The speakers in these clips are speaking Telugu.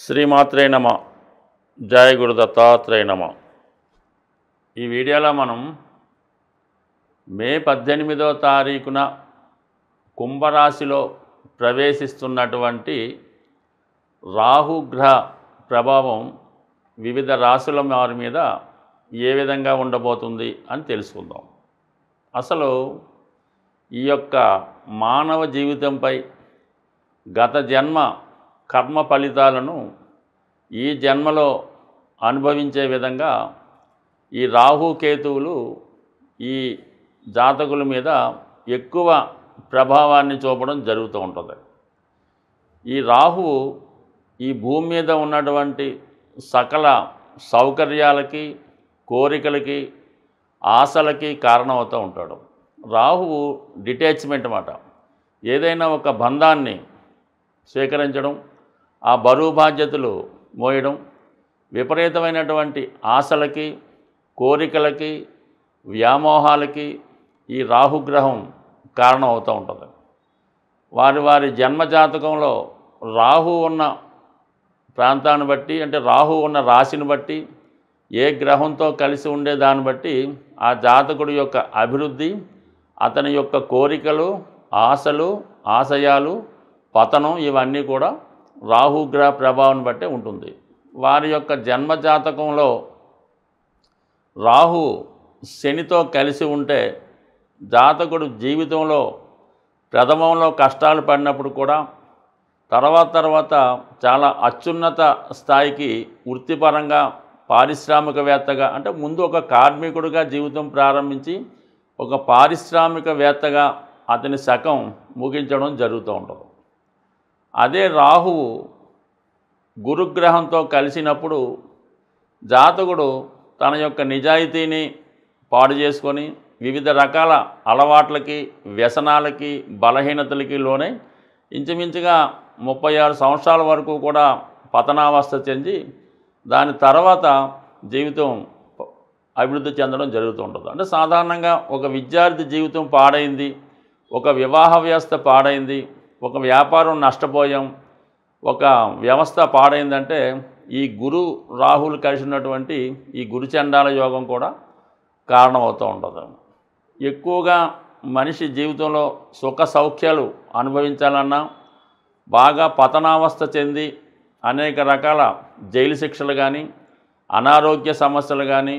శ్రీమాత్రే నమ. జయ గురు దత్తాత్రేయ నమ. ఈ వీడియోలో మనం మే 18వ తారీఖున కుంభరాశిలో ప్రవేశిస్తున్నటువంటి రాహుగ్రహ ప్రభావం వివిధ రాశుల వారి మీద ఏ విధంగా ఉండబోతుంది అని తెలుసుకుందాం. అసలు ఈ యొక్క మానవ జీవితంపై గత జన్మ కర్మ ఫలితాలను ఈ జన్మలో అనుభవించే విధంగా ఈ రాహుకేతువులు ఈ జాతకుల మీద ఎక్కువ ప్రభావాన్ని చూపడం జరుగుతూ ఉంటుంది. ఈ రాహువు ఈ భూమి మీద ఉన్నటువంటి సకల సౌకర్యాలకి, కోరికలకి, ఆశలకి కారణమవుతూ ఉంటాడు. రాహువు డిటాచ్మెంట్ మాట. ఏదైనా ఒక బంధాన్ని స్వీకరించడం, ఆ బరువు బాధ్యతలు మోయడం, విపరీతమైనటువంటి ఆశలకి, కోరికలకి, వ్యామోహాలకి ఈ రాహుగ్రహం కారణం అవుతూ ఉంటుంది. వారి వారి జన్మజాతకంలో రాహు ఉన్న ప్రాంతాన్ని బట్టి, అంటే రాహు ఉన్న రాశిని బట్టి, ఏ గ్రహంతో కలిసి ఉండే దాన్ని బట్టి ఆ జాతకుడి యొక్క అభివృద్ధి, అతని యొక్క కోరికలు, ఆశలు, ఆశయాలు, పతనం ఇవన్నీ కూడా రాహుగ్రహ ప్రభావం బట్టే ఉంటుంది. వారి యొక్క జన్మజాతకంలో రాహు శనితో కలిసి ఉంటే జాతకుడు జీవితంలో ప్రథమంలో కష్టాలు పడినప్పుడు కూడా తర్వాత చాలా అత్యున్నత స్థాయికి వృత్తిపరంగా, పారిశ్రామికవేత్తగా, అంటే ముందు ఒక కార్మికుడిగా జీవితం ప్రారంభించి ఒక పారిశ్రామికవేత్తగా అతని శకం ముగించడం జరుగుతూ ఉంటుంది. అదే రాహువు గురుగ్రహంతో కలిసినప్పుడు జాతకుడు తన యొక్క నిజాయితీని పాడు చేసుకొని వివిధ రకాల అలవాట్లకి, వ్యసనాలకి, బలహీనతలకి లోనే ఇంచుమించుగా 36 సంవత్సరాల వరకు కూడా పతనావస్థ చెంది దాని తర్వాత జీవితం అభివృద్ధి చెందడం జరుగుతూ ఉంటుంది. అంటే సాధారణంగా ఒక విద్యార్థి జీవితం పాడైంది, ఒక వివాహ వ్యవస్థ పాడైంది, ఒక వ్యాపారం నష్టపోయాం, ఒక వ్యవస్థ పాడైందంటే ఈ గురు రాహులు కలిసినటువంటి ఈ గురుచండాల యోగం కూడా కారణమవుతూ ఉంటుంది. ఎక్కువగా మనిషి జీవితంలో సుఖ సౌఖ్యాలు అనుభవించాలన్నా, బాగా పతనావస్థ చెంది అనేక రకాల జైలు శిక్షలు కానీ, అనారోగ్య సమస్యలు కానీ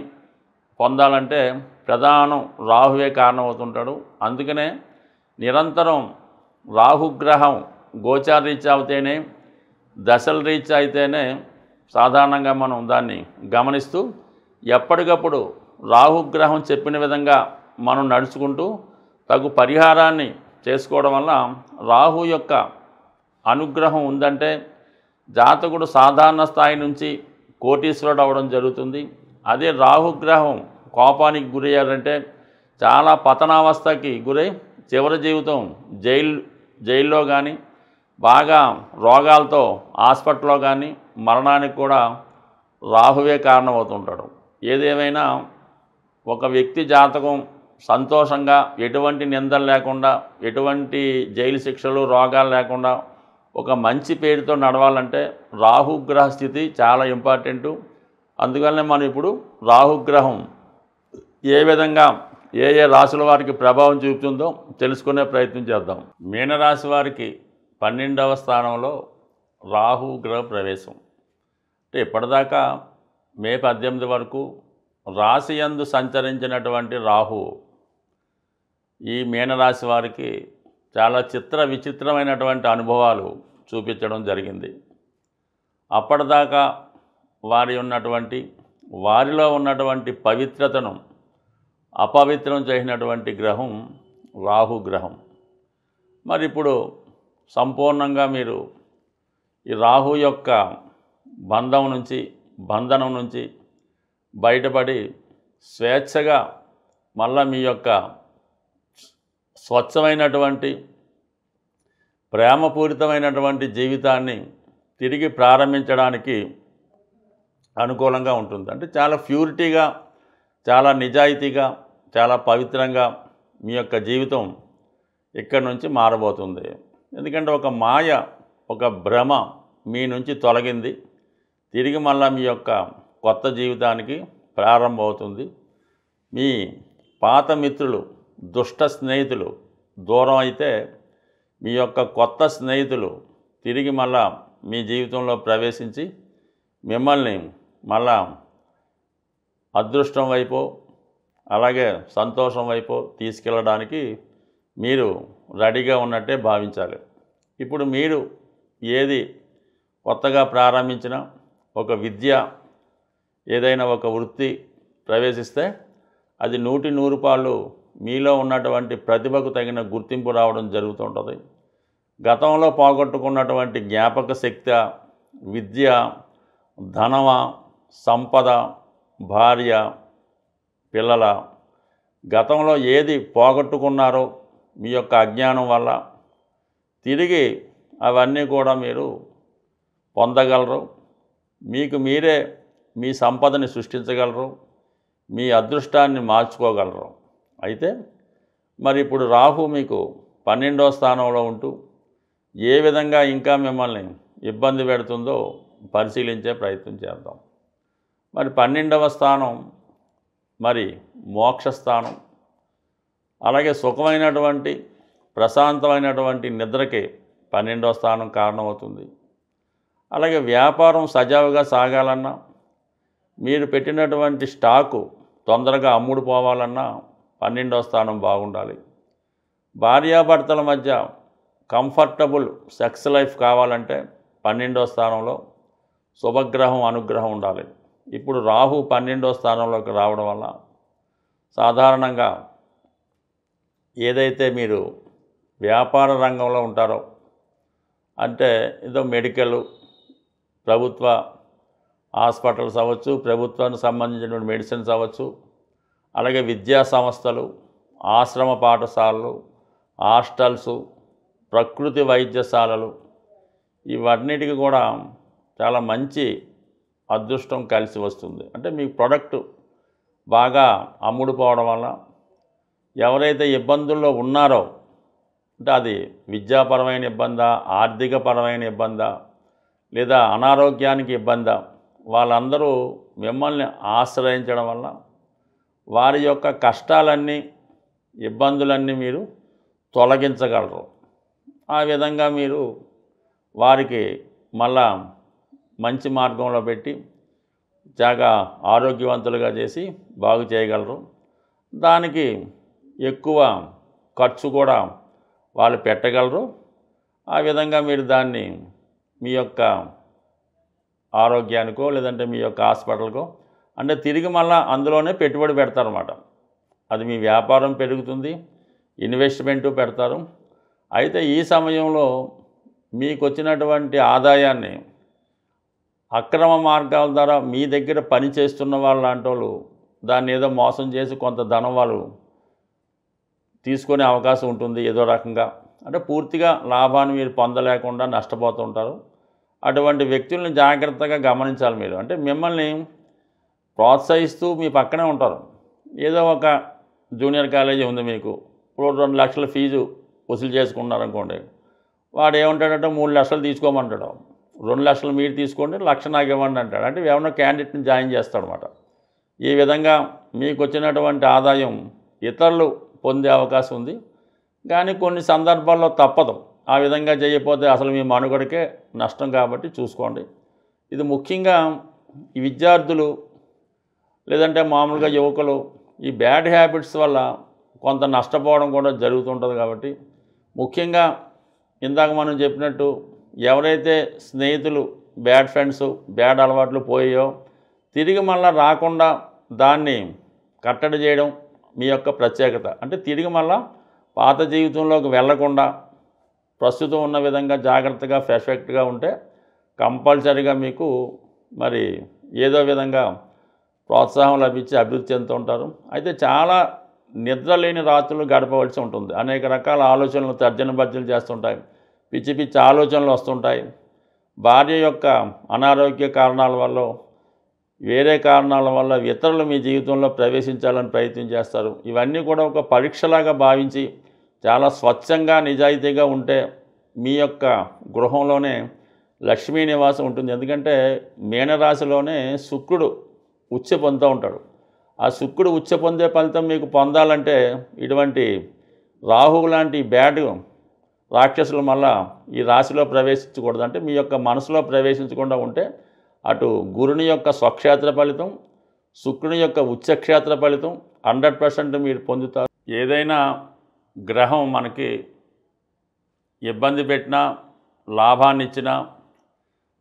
పొందాలంటే ప్రధానం రాహువే కారణమవుతుంటాడు. అందుకనే నిరంతరం రాహుగ్రహం గోచార రీత్యా అయితేనే, దశల రీత్యా అయితేనే సాధారణంగా మనం దాన్ని గమనిస్తూ ఎప్పటికప్పుడు రాహుగ్రహం చెప్పిన విధంగా మనం నడుచుకుంటూ తగు పరిహారాన్ని చేసుకోవడం వల్ల రాహు యొక్క అనుగ్రహం ఉందంటే జాతకుడు సాధారణ స్థాయి నుంచి కోటీశ్వరుడు అవ్వడం జరుగుతుంది. అదే రాహుగ్రహం కోపానికి గురయ్యారంటే చాలా పతనావస్థకి గురై చివరి జీవితం జైల్లో కానీ, బాగా రోగాలతో హాస్పిటల్లో కానీ మరణానికి కూడా రాహువే కారణమవుతుంటాడు. ఏదేమైనా ఒక వ్యక్తి జాతకం సంతోషంగా, ఎటువంటి నిందలు లేకుండా, ఎటువంటి జైలు శిక్షలు, రోగాలు లేకుండా ఒక మంచి పేరుతో నడవాలంటే రాహుగ్రహ స్థితి చాలా ఇంపార్టెంటు. అందువల్లనే మనం ఇప్పుడు రాహుగ్రహం ఏ విధంగా ఏ రాశుల వారికి ప్రభావం చూపుతుందో తెలుసుకునే ప్రయత్నం చేద్దాం. మీనరాశి వారికి 12వ స్థానంలో రాహు గ్రహ ప్రవేశం. అంటే ఇప్పటిదాకా మే 18 వరకు రాశి యందు సంచరించినటువంటి రాహు ఈ మీనరాశి వారికి చాలా విచిత్రమైనటువంటి అనుభవాలు చూపించడం జరిగింది. అప్పటిదాకా వారిలో ఉన్నటువంటి పవిత్రతను అపవిత్రం చేసినటువంటి గ్రహం రాహుగ్రహం. మరి ఇప్పుడు సంపూర్ణంగా మీరు ఈ రాహు యొక్క బంధనం నుంచి బయటపడి స్వేచ్ఛగా మళ్ళా మీ యొక్క స్వచ్ఛమైనటువంటి ప్రేమపూరితమైనటువంటి జీవితాన్ని తిరిగి ప్రారంభించడానికి అనుకూలంగా ఉంటుంది. అంటే చాలా ప్యూరిటీగా, చాలా నిజాయితీగా, చాలా పవిత్రంగా మీ యొక్క జీవితం ఇక్కడి నుంచి మారబోతుంది. ఎందుకంటే ఒక మాయ, ఒక భ్రమ మీ నుంచి తొలగింది. తిరిగి మళ్ళా మీ యొక్క కొత్త జీవితానికి ప్రారంభమవుతుంది. మీ పాత మిత్రులు, దుష్ట స్నేహితులు దూరం అయితే మీ యొక్క కొత్త స్నేహితులు తిరిగి మళ్ళా మీ జీవితంలో ప్రవేశించి మిమ్మల్ని మళ్ళా అదృష్టం వైపు అలాగే సంతోషం వైపు తీసుకెళ్ళడానికి మీరు రెడీగా ఉన్నట్టే భావించాలి. ఇప్పుడు మీరు ఏది కొత్తగా ప్రారంభించిన ఒక విద్య, ఏదైనా ఒక వృత్తి ప్రవేశిస్తే అది 100 పాళ్ళు మీలో ఉన్నటువంటి ప్రతిభకు తగిన గుర్తింపు రావడం జరుగుతుంటుంది. గతంలో పోగొట్టుకున్నటువంటి జ్ఞాపక శక్తి, విద్య, ధనమ, సంపద, భార్య, పిల్లల, గతంలో ఏది పోగొట్టుకున్నారో మీ యొక్క అజ్ఞానం వల్ల తిరిగి అవన్నీ కూడా మీరు పొందగలరు. మీకు మీరే మీ సంపదని సృష్టించగలరు, మీ అదృష్టాన్ని మార్చుకోగలరు. అయితే మరి ఇప్పుడు రాహు మీకు 12వ స్థానంలో ఉంటూ ఏ విధంగా ఇంకా మిమ్మల్ని ఇబ్బంది పెడుతుందో పరిశీలించే ప్రయత్నం చేద్దాం. మరి 12వ స్థానం మరి మోక్షస్థానం, అలాగే సుఖమైనటువంటి ప్రశాంతమైనటువంటి నిద్రకి 12వ స్థానం కారణమవుతుంది. అలాగే వ్యాపారం సజావుగా సాగాలన్నా, మీరు పెట్టినటువంటి స్టాకు తొందరగా అమ్ముడు పోవాలన్నా 12వ స్థానం బాగుండాలి. భార్యాభర్తల మధ్య కంఫర్టబుల్ సెక్స్ లైఫ్ కావాలంటే 12వ స్థానంలో శుభగ్రహం అనుగ్రహం ఉండాలి. ఇప్పుడు రాహు 12వ స్థానంలోకి రావడం వల్ల సాధారణంగా ఏదైతే మీరు వ్యాపార రంగంలో ఉంటారో, అంటే ఏదో మెడికల్, ప్రభుత్వ హాస్పిటల్స్ అవ్వచ్చు, ప్రభుత్వానికి సంబంధించినటువంటి మెడిసిన్స్ అవ్వచ్చు, అలాగే విద్యా సంస్థలు, ఆశ్రమ పాఠశాలలు, హాస్టల్స్, ప్రకృతి వైద్యశాలలు, ఇవన్నిటికీ కూడా చాలా మంచి అదృష్టం కలిసి వస్తుంది. అంటే మీ ప్రోడక్ట్ బాగా అమ్ముడుపోవడం వల్ల ఎవరైతే ఇబ్బందుల్లో ఉన్నారో, అంటే అది విద్యాపరమైన ఇబ్బందా, ఆర్థికపరమైన ఇబ్బందా, లేదా అనారోగ్యానికి ఇబ్బందా, వాళ్ళందరూ మిమ్మల్ని ఆశ్రయించడం వల్ల వారి యొక్క కష్టాలన్నీ, ఇబ్బందులన్నీ మీరు తొలగించగలరు. ఆ విధంగా మీరు వారికి మళ్ళా మంచి మార్గంలో పెట్టి జాగా ఆరోగ్యవంతులుగా చేసి బాగు చేయగలరు. దానికి ఎక్కువ ఖర్చు కూడా వాళ్ళు పెట్టగలరు. ఆ విధంగా మీరు దాన్ని మీ యొక్క ఆరోగ్యానికో లేదంటే మీ యొక్క హాస్పిటల్కో అంటే తిరిగి మళ్ళీ అందులోనే పెట్టుబడి పెడతారన్నమాట. అది మీ వ్యాపారం పెరుగుతుంది, ఇన్వెస్ట్మెంటు పెడతారు. అయితే ఈ సమయంలో మీకు వచ్చినటువంటి ఆదాయాన్ని అక్రమ మార్గాల ద్వారా మీ దగ్గర పని చేస్తున్న వాళ్ళు లాంటి వాళ్ళు దాన్ని ఏదో మోసం చేసి కొంత ధనం వాళ్ళు తీసుకునే అవకాశం ఉంటుంది. ఏదో రకంగా అంటే పూర్తిగా లాభాన్ని మీరు పొందలేకుండా నష్టపోతుంటారు. అటువంటి వ్యక్తుల్ని జాగ్రత్తగా గమనించాలి మీరు. అంటే మిమ్మల్ని ప్రోత్సహిస్తూ మీ పక్కనే ఉంటారు. ఏదో ఒక జూనియర్ కాలేజీ ఉంది, మీకు 2 లక్షల ఫీజు వసూలు చేసుకున్నారనుకోండి, వాడు ఏమంటాడంటే 3 లక్షలు తీసుకోమంటాడు. 2 లక్షలు మీరు తీసుకోండి, 1 లక్ష నాకు ఇవ్వండి అంటాడు. అంటే ఏమన్నా క్యాండిడేట్ని జాయిన్ చేస్తాడనమాట. ఈ విధంగా మీకు వచ్చినటువంటి ఆదాయం ఇతరులు పొందే అవకాశం ఉంది. కానీ కొన్ని సందర్భాల్లో తప్పదు. ఆ విధంగా చేయకపోతే అసలు మీ మనుగడకే నష్టం. కాబట్టి చూసుకోండి. ఇది ముఖ్యంగా ఈ విద్యార్థులు లేదంటే మామూలుగా యువకులు ఈ బ్యాడ్ హ్యాబిట్స్ వల్ల కొంత నష్టపోవడం కూడా జరుగుతుంటుంది. కాబట్టి ముఖ్యంగా ఇందాక మనం చెప్పినట్టు ఎవరైతే స్నేహితులు, బ్యాడ్ ఫ్రెండ్స్, బ్యాడ్ అలవాట్లు పోయాయో తిరిగి మళ్ళీ రాకుండా దాన్ని కట్టడి చేయడం మీ యొక్క ప్రత్యేకత. అంటే తిరిగి మళ్ళీ పాత జీవితంలోకి వెళ్లకుండా ప్రస్తుతం ఉన్న విధంగా జాగ్రత్తగా పర్ఫెక్ట్గా ఉంటే కంపల్సరీగా మీకు మరి ఏదో విధంగా ప్రోత్సాహం లభించి అభివృద్ధి చెందుతూ ఉంటారు. అయితే చాలా నిద్ర లేని రాత్రులు గడపవలసి ఉంటుంది. అనేక రకాల ఆలోచనలు తర్జన భర్జనలు చేస్తుంటాయి, పిచ్చి పిచ్చి ఆలోచనలు వస్తుంటాయి. భార్య యొక్క అనారోగ్య కారణాల వల్ల, వేరే కారణాల వల్ల ఇతరులు మీ జీవితంలో ప్రవేశించాలని ప్రయత్నం చేస్తారు. ఇవన్నీ కూడా ఒక పరీక్షలాగా భావించి చాలా స్వచ్ఛంగా నిజాయితీగా ఉంటే మీ యొక్క గృహంలోనే లక్ష్మీ నివాసం ఉంటుంది. ఎందుకంటే మీనరాశిలోనే శుక్రుడు ఉచ్చ పొందుతూ ఉంటాడు. ఆ శుక్రుడు ఉచ్చ పొందే ఫలితం మీకు పొందాలంటే ఇటువంటి రాహువు లాంటి బ్యాడ్ రాక్షసులు మళ్ళా ఈ రాశిలో ప్రవేశించకూడదు. అంటే మీ యొక్క మనసులో ప్రవేశించకుండా ఉంటే అటు గురుని యొక్క స్వక్షేత్ర ఫలితం, శుక్రుని యొక్క ఉచ్చక్షేత్ర ఫలితం 100% మీరు పొందుతారు. ఏదైనా గ్రహం మనకి ఇబ్బంది పెట్టినా, లాభాన్ని ఇచ్చినా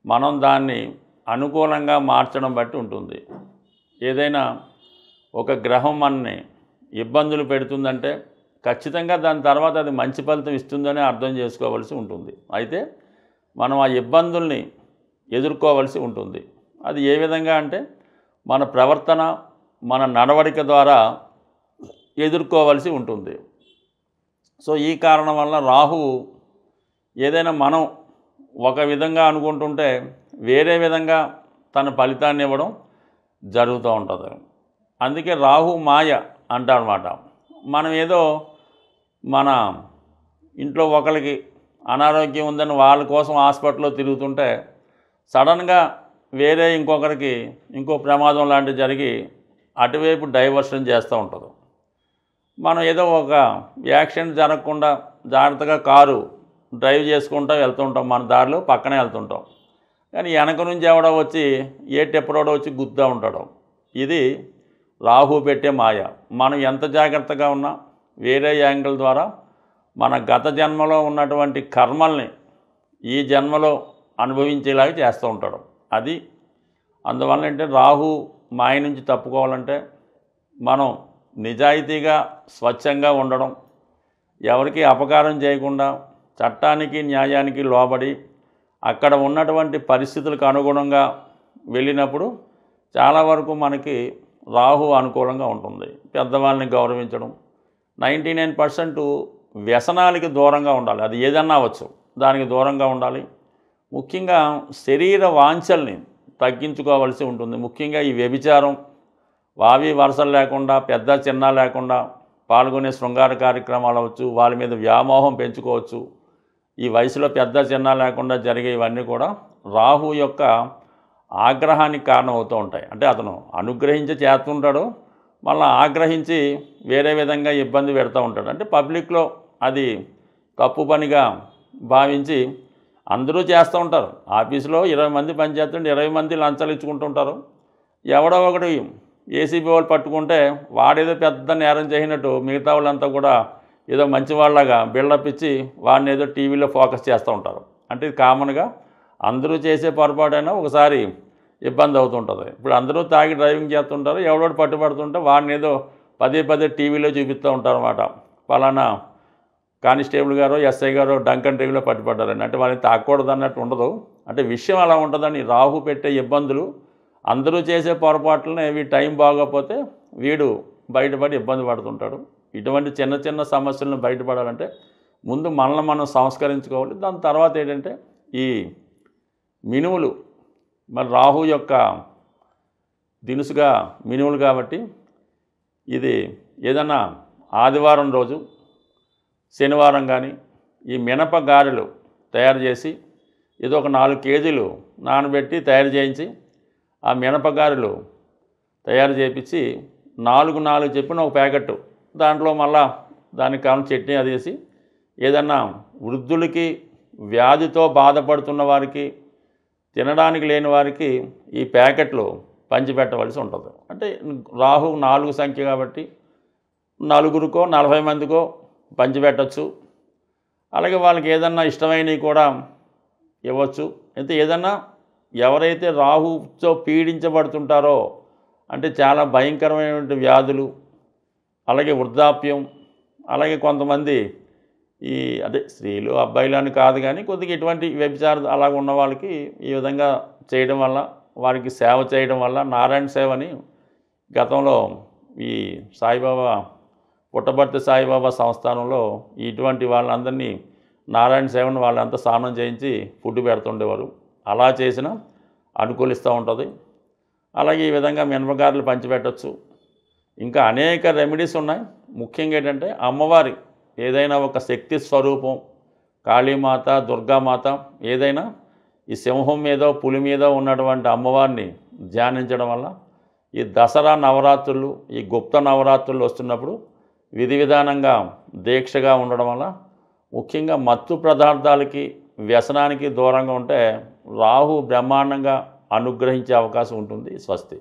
మనం దాన్ని అనుకూలంగా మార్చడం బట్టి ఉంటుంది. ఏదైనా ఒక గ్రహం మనని ఇబ్బందులు పెడుతుందంటే ఖచ్చితంగా దాని తర్వాత అది మంచి ఫలితం ఇస్తుందని అర్థం చేసుకోవాల్సి ఉంటుంది. అయితే మనం ఆ ఇబ్బందుల్ని ఎదుర్కోవాల్సి ఉంటుంది. అది ఏ విధంగా అంటే మన ప్రవర్తన, మన నడవడిక ద్వారా ఎదుర్కోవాల్సి ఉంటుంది. సో ఈ కారణం వల్ల రాహువు ఏదైనా మనం ఒక విధంగా అనుకుంటుంటే వేరే విధంగా తన ఫలితాన్ని ఇవ్వడం జరుగుతూ ఉంటుంది. అందుకే రాహు మాయ అంటారన్నమాట. మనం ఏదో మన ఇంట్లో ఒకరికి అనారోగ్యం ఉందని వాళ్ళ కోసం హాస్పిటల్లో తిరుగుతుంటే సడన్గా వేరే ఇంకొకరికి ఇంకో ప్రమాదం లాంటివి జరిగి అటువైపు డైవర్షన్ చేస్తూ ఉంటుంది. మనం ఏదో ఒక యాక్సిడెంట్ జరగకుండా జాగ్రత్తగా కారు డ్రైవ్ చేసుకుంటూ వెళ్తుంటాం, మన దారిలో పక్కనే వెళ్తుంటాం. కానీ వెనక నుంచి ఎవడో వచ్చి ఎప్పుడోడో వచ్చి గుద్దా ఉంటాడు. ఇది రాహు పెట్టే మాయ. మనం ఎంత జాగ్రత్తగా ఉన్నా వేరే యాంగిల్ ద్వారా మన గత జన్మలో ఉన్నటువంటి కర్మల్ని ఈ జన్మలో అనుభవించేలాగా చేస్తూ ఉంటాడు. అది అందువల్ల అంటే రాహు మాయ నుంచి తప్పుకోవాలంటే మనం నిజాయితీగా స్వచ్ఛంగా ఉండడం, ఎవరికి అపకారం చేయకుండా చట్టానికి న్యాయానికి లోబడి అక్కడ ఉన్నటువంటి పరిస్థితులకు అనుగుణంగా వెళ్ళినప్పుడు చాలా వరకు మనకి రాహు అనుకూలంగా ఉంటుంది. పెద్దవాళ్ళని గౌరవించడం, 99% వ్యసనాలకి దూరంగా ఉండాలి. అది ఏదన్నా అవ్వచ్చు, దానికి దూరంగా ఉండాలి. ముఖ్యంగా శరీర వాంఛల్ని తగ్గించుకోవాల్సి ఉంటుంది. ముఖ్యంగా ఈ వ్యభిచారం, వావి వరసలు లేకుండా, పెద్ద చిన్న లేకుండా పాల్గొనే శృంగార కార్యక్రమాలు అవ్వచ్చు, వాళ్ళ మీద వ్యామోహం పెంచుకోవచ్చు. ఈ వయసులో పెద్ద చిన్న లేకుండా జరిగే ఇవన్నీ కూడా రాహు యొక్క ఆగ్రహానికి కారణమవుతూ ఉంటాయి. అంటే అతను అనుగ్రహించి చేస్తుంటాడు, మళ్ళీ ఆగ్రహించి వేరే విధంగా ఇబ్బంది పెడతా ఉంటాడు. అంటే పబ్లిక్లో అది తప్పు పనిగా భావించి అందరూ చేస్తూ ఉంటారు. ఆఫీసులో 20 మంది పనిచేస్తుంటే 20 మంది లంచాలు ఇచ్చుకుంటుంటారు. ఎవడో ఒకటి ఏసీబీ వాళ్ళు పట్టుకుంటే వాడేదో పెద్ద నేరం చేసినట్టు మిగతా వాళ్ళంతా కూడా ఏదో మంచివాళ్ళగా బిల్డప్ ఇచ్చి వాడిని ఏదో టీవీలో ఫోకస్ చేస్తూ ఉంటారు. అంటే ఇది కామన్గా అందరూ చేసే పొరపాటైనా ఒకసారి ఇబ్బంది అవుతుంటుంది. ఇప్పుడు అందరూ తాగి డ్రైవింగ్ చేస్తుంటారు, ఎవడోడు పట్టుబడుతుంటే వాడిని ఏదో పదే టీవీలో చూపిస్తూ ఉంటారు అన్నమాట. పలానా కానిస్టేబుల్ గారు, ఎస్ఐ గారు డంకన్ టీవీలో పట్టుబడ్డారని. అంటే వాళ్ళని తాకూడదు అన్నట్టు ఉండదు. అంటే విషయం అలా ఉంటుందని రాహు పెట్టే ఇబ్బందులు, అందరూ చేసే పొరపాట్లనే టైం బాగోకపోతే వీడు బయటపడి ఇబ్బంది పడుతుంటాడు. ఇటువంటి చిన్న చిన్న సమస్యలను బయటపడాలంటే ముందు మనల్ని మనం సంస్కరించుకోవాలి. దాని తర్వాత ఏంటంటే ఈ మినుములు, మరి రాహు యొక్క దినుసుగా మినుములు కాబట్టి ఇది ఏదన్నా ఆదివారం రోజు, శనివారం కానీ ఈ మినప గారెలు తయారు చేసి ఏదో ఒక 4 కేజీలు నానబెట్టి తయారు చేయించి ఆ మినప గారెలు తయారు చేయించి 4 చెప్పిన ఒక ప్యాకెట్, దాంట్లో మళ్ళా దానికి కావాల్సిన చట్నీ అది వేసి ఏదన్నా వృద్ధులకి, వ్యాధితో బాధపడుతున్న వారికి, తినడానికి లేని వారికి ఈ ప్యాకెట్లు పంచిపెట్టవలసి ఉంటుంది. అంటే రాహు 4 సంఖ్య కాబట్టి 4కో 40 మందికో పంచిపెట్టచ్చు. అలాగే వాళ్ళకి ఏదన్నా ఇష్టమైనవి కూడా ఇవ్వచ్చు. అయితే ఏదన్నా ఎవరైతే రాహుతో పీడించబడుతుంటారో అంటే చాలా భయంకరమైనటువంటి వ్యాధులు, అలాగే వృద్ధాప్యం, అలాగే కొంతమంది ఈ అదే స్త్రీలు అబ్బాయిలు అని కాదు కానీ కొద్దిగా ఇటువంటి వ్యభిచారం అలాగ ఉన్న వాళ్ళకి ఈ విధంగా చేయడం వల్ల, వారికి సేవ చేయడం వల్ల, నారాయణ సేవ అని గతంలో ఈ సాయిబాబా పుట్టపర్తి సాయిబాబా సంస్థానంలో ఇటువంటి వాళ్ళందరినీ నారాయణ సేవను వాళ్ళంతా స్నానం చేయించి ఫుడ్ పెడుతుండేవారు. అలా చేసినా అనుకూలిస్తూ ఉంటుంది. అలాగే ఈ విధంగా మినపగారెలు పంచిపెట్టచ్చు. ఇంకా అనేక రెమెడీస్ ఉన్నాయి. ముఖ్యంగా ఏంటంటే అమ్మవారి ఏదైనా ఒక శక్తి స్వరూపం, కాళీమాత, దుర్గామాత ఏదైనా ఈ సింహం మీదో పులి మీదో ఉన్నటువంటి అమ్మవారిని ధ్యానించడం వల్ల ఈ దసరా నవరాత్రులు, ఈ గుప్త నవరాత్రులు వస్తున్నప్పుడు విధి విధానంగా దీక్షగా ఉండడం వల్ల ముఖ్యంగా మత్తు పదార్థాలకి, వ్యసనానికి దూరంగా ఉంటే రాహు బ్రహ్మాండంగా అనుగ్రహించే అవకాశం ఉంటుంది. స్వస్తి.